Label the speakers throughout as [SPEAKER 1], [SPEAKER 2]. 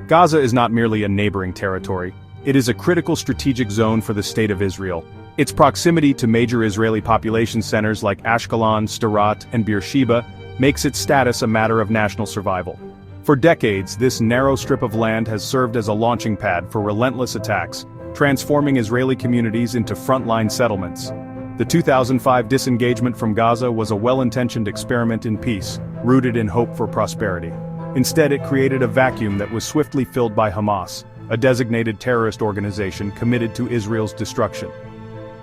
[SPEAKER 1] Gaza is not merely a neighboring territory, it is a critical strategic zone for the State of Israel. Its proximity to major Israeli population centers like Ashkelon, Sderot, and Beersheba makes its status a matter of national survival. For decades, this narrow strip of land has served as a launching pad for relentless attacks, transforming Israeli communities into frontline settlements. The 2005 disengagement from Gaza was a well-intentioned experiment in peace, rooted in hope for prosperity. Instead, it created a vacuum that was swiftly filled by Hamas, a designated terrorist organization committed to Israel's destruction.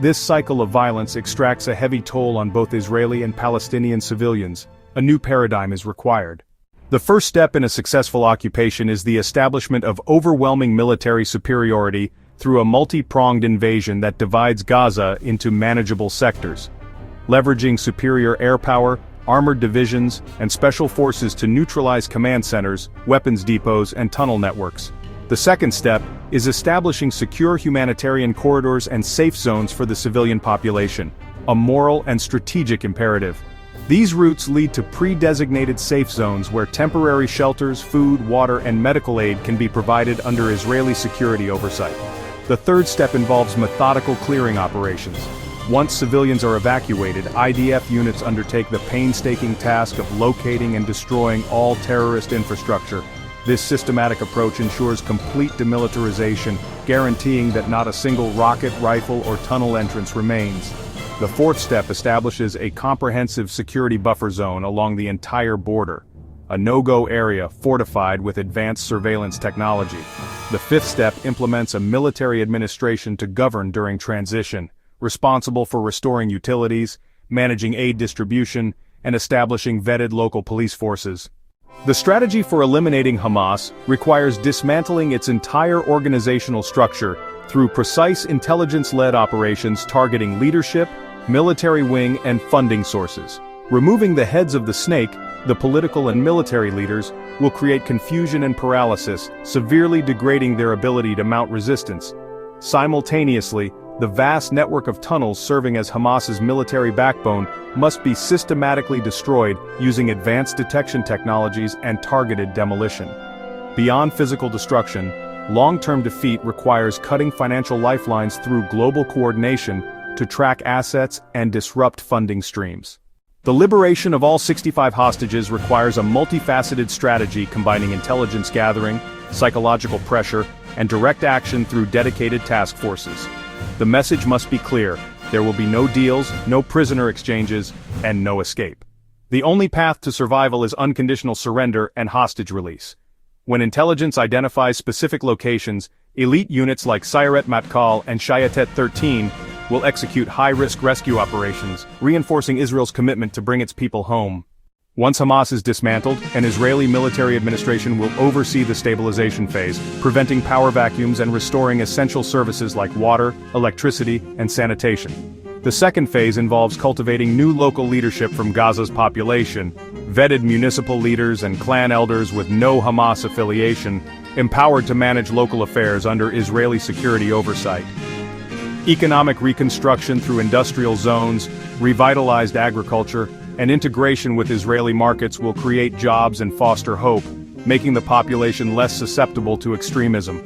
[SPEAKER 1] This cycle of violence extracts a heavy toll on both Israeli and Palestinian civilians. A new paradigm is required. The first step in a successful occupation is the establishment of overwhelming military superiority through a multi-pronged invasion that divides Gaza into manageable sectors. Leveraging superior air power, armored divisions, and special forces to neutralize command centers, weapons depots, and tunnel networks. The second step is establishing secure humanitarian corridors and safe zones for the civilian population, a moral and strategic imperative. These routes lead to pre-designated safe zones where temporary shelters, food, water, and medical aid can be provided under Israeli security oversight. The third step involves methodical clearing operations. Once civilians are evacuated, IDF units undertake the painstaking task of locating and destroying all terrorist infrastructure. This systematic approach ensures complete demilitarization, guaranteeing that not a single rocket, rifle, or tunnel entrance remains. The fourth step establishes a comprehensive security buffer zone along the entire border, a no-go area fortified with advanced surveillance technology. The fifth step implements a military administration to govern during transition, responsible for restoring utilities, managing aid distribution, and establishing vetted local police forces. The strategy for eliminating Hamas requires dismantling its entire organizational structure through precise intelligence-led operations targeting leadership, military wing, and funding sources. Removing the heads of the snake, the political and military leaders, will create confusion and paralysis, severely degrading their ability to mount resistance. Simultaneously, the vast network of tunnels serving as Hamas's military backbone must be systematically destroyed using advanced detection technologies and targeted demolition. Beyond physical destruction, long-term defeat requires cutting financial lifelines through global coordination to track assets and disrupt funding streams. The liberation of all 65 hostages requires a multifaceted strategy combining intelligence gathering, psychological pressure, and direct action through dedicated task forces. The message must be clear: there will be no deals, no prisoner exchanges, and no escape. The only path to survival is unconditional surrender and hostage release. When intelligence identifies specific locations, elite units like Sayeret Matkal and Shayatet 13 will execute high-risk rescue operations, reinforcing Israel's commitment to bring its people home. Once Hamas is dismantled, an Israeli military administration will oversee the stabilization phase, preventing power vacuums and restoring essential services like water, electricity, and sanitation. The second phase involves cultivating new local leadership from Gaza's population, vetted municipal leaders and clan elders with no Hamas affiliation, empowered to manage local affairs under Israeli security oversight. Economic reconstruction through industrial zones, revitalized agriculture, and integration with Israeli markets will create jobs and foster hope, making the population less susceptible to extremism.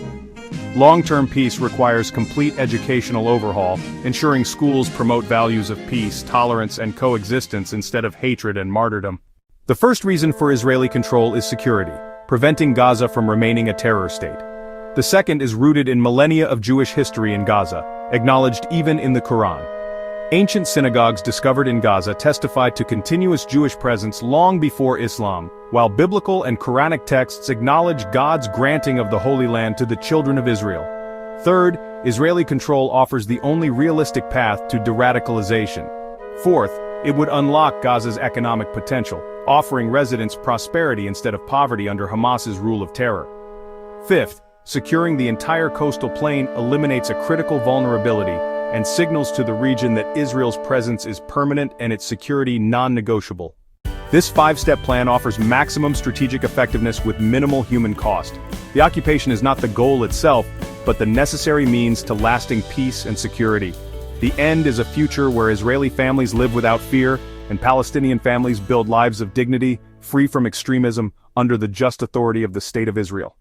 [SPEAKER 1] Long-term peace requires complete educational overhaul, ensuring schools promote values of peace, tolerance, and coexistence instead of hatred and martyrdom. The first reason for Israeli control is security, preventing Gaza from remaining a terror state. The second is rooted in millennia of Jewish history in Gaza, acknowledged even in the Quran. Ancient synagogues discovered in Gaza testified to continuous Jewish presence long before Islam, while biblical and Quranic texts acknowledge God's granting of the Holy Land to the children of Israel. Third, Israeli control offers the only realistic path to de-radicalization. Fourth, it would unlock Gaza's economic potential, offering residents prosperity instead of poverty under Hamas's rule of terror. Fifth, securing the entire coastal plain eliminates a critical vulnerability and signals to the region that Israel's presence is permanent and its security non-negotiable. This five-step plan offers maximum strategic effectiveness with minimal human cost. The occupation is not the goal itself, but the necessary means to lasting peace and security. The end is a future where Israeli families live without fear, and Palestinian families build lives of dignity, free from extremism, under the just authority of the State of Israel.